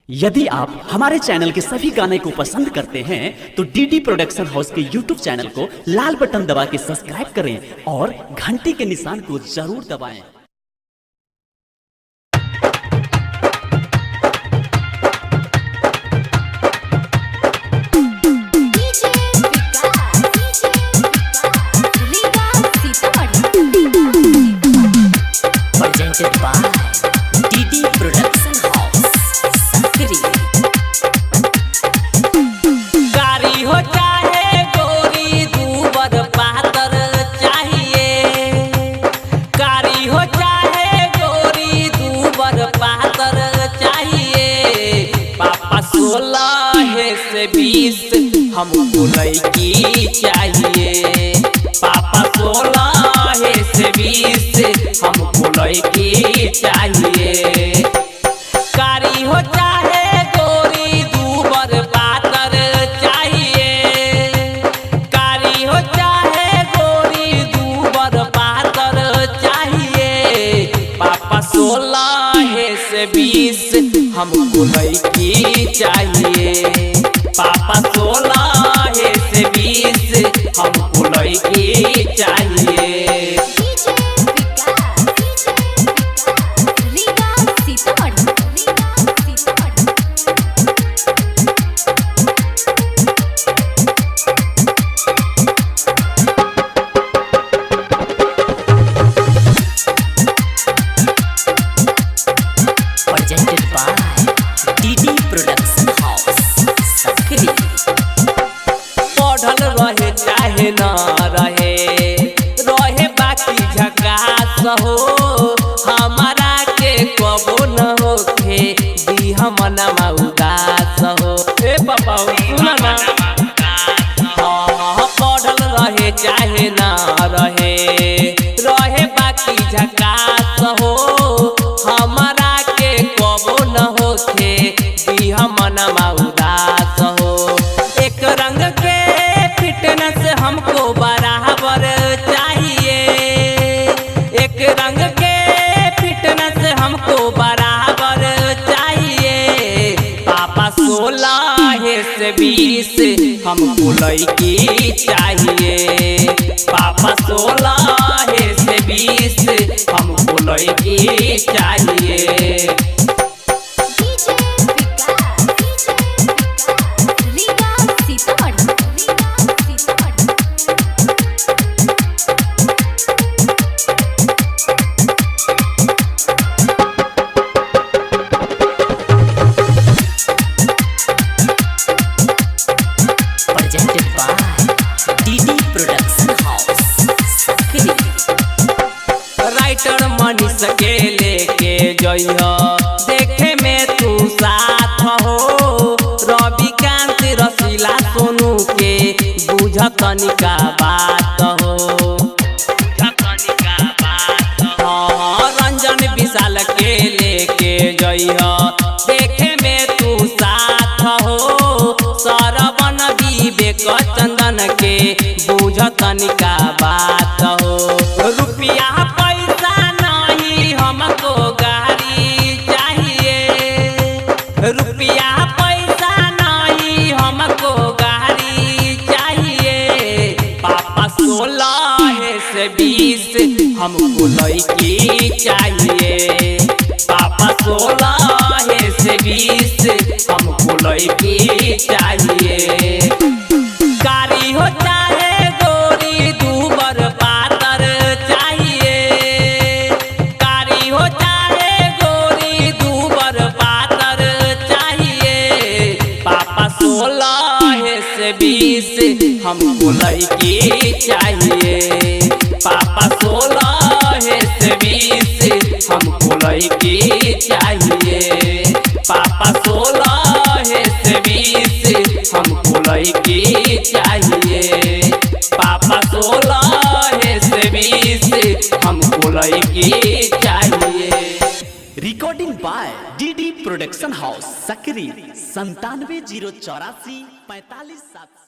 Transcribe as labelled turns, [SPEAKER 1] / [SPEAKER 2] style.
[SPEAKER 1] यदि आप हमारे चैनल के सभी गाने को पसंद करते हैं तो डीडी प्रोडक्शन हाउस के यूट्यूब चैनल को लाल बटन दबा के सब्सक्राइब करें और घंटी के निशान को जरूर दबाएं।
[SPEAKER 2] Presented by DD Production House, Sakri।
[SPEAKER 3] कारी हो चाहे गोरी दूबर पातर चाहिए, कारी हो चाहे गोरी दूबर पातर चाहिए। पापा 16 से 20 हमको लड़की चाहिए, पापा 16 से 20 हमको लड़की चाहिए। कारी हो चाहे गोरी दूबर पातर चाहिए, कारी हो चाहे गोरी दूबर पातर चाहिए। पापा 16 से 20 हमको लड़की चाहिए, पापा 16 से 20 हमको लड़की चाहिए।
[SPEAKER 2] Presented by DD Production House, Sakri।
[SPEAKER 3] पढ़ल रहे चाहे न रहे, रहे बाकी झकास हो, हमारा के कबो न होखे दी हमना उदास हो। ए पापा सुना ना, हाँ पढ़ल रहे चाहे न रहे, रहे बाकी झकास हो, हमारा के कबो न होखे दी हमना उदास हो। एक रंग के फिटनेस हमको बराबर चाहिए, एक रंग के फिटनेस हमको बराबर चाहिए। पापा 16 से 20 हमको लड़की चाहिए, पापा 16 से 20 हमको लड़की चाहिए।
[SPEAKER 2] Presented by DD Production House, Sakri।
[SPEAKER 3] Writer Manish के लेके जइहा, देखे में तू साथ हो, रविकांत रसीला सोनू के बुझत निका बात हो। हाँ रंजन विशाल के लेके जइहा, देखे में तू साथ हो, सरवन विवेक चंदन के बुझत निका बात हो। रुपया पैसा नहीं हमको गाड़ी चाहिए, रुपया पैसा नहीं हमको गाड़ी चाहिए। पापा 16 से 20 हमको लड़की चाहिए, पापा 16 से 20 हमको लड़की चाहिए। कारी हो चाहे गोरी दूबर पातर चाहिए, कारी हो चाहे गोरी दूबर पातर चाहिए। पापा 16 से 20 हमको लड़की चाहिए, पापा 16 से 20 हमको लड़की चाहिए, पापा 16 से 20 हमको लड़की चाहिए, पापा 16 से 20 हमको लड़की चाहिए।
[SPEAKER 1] Recording by DD production house Sakri 97 084 45 7।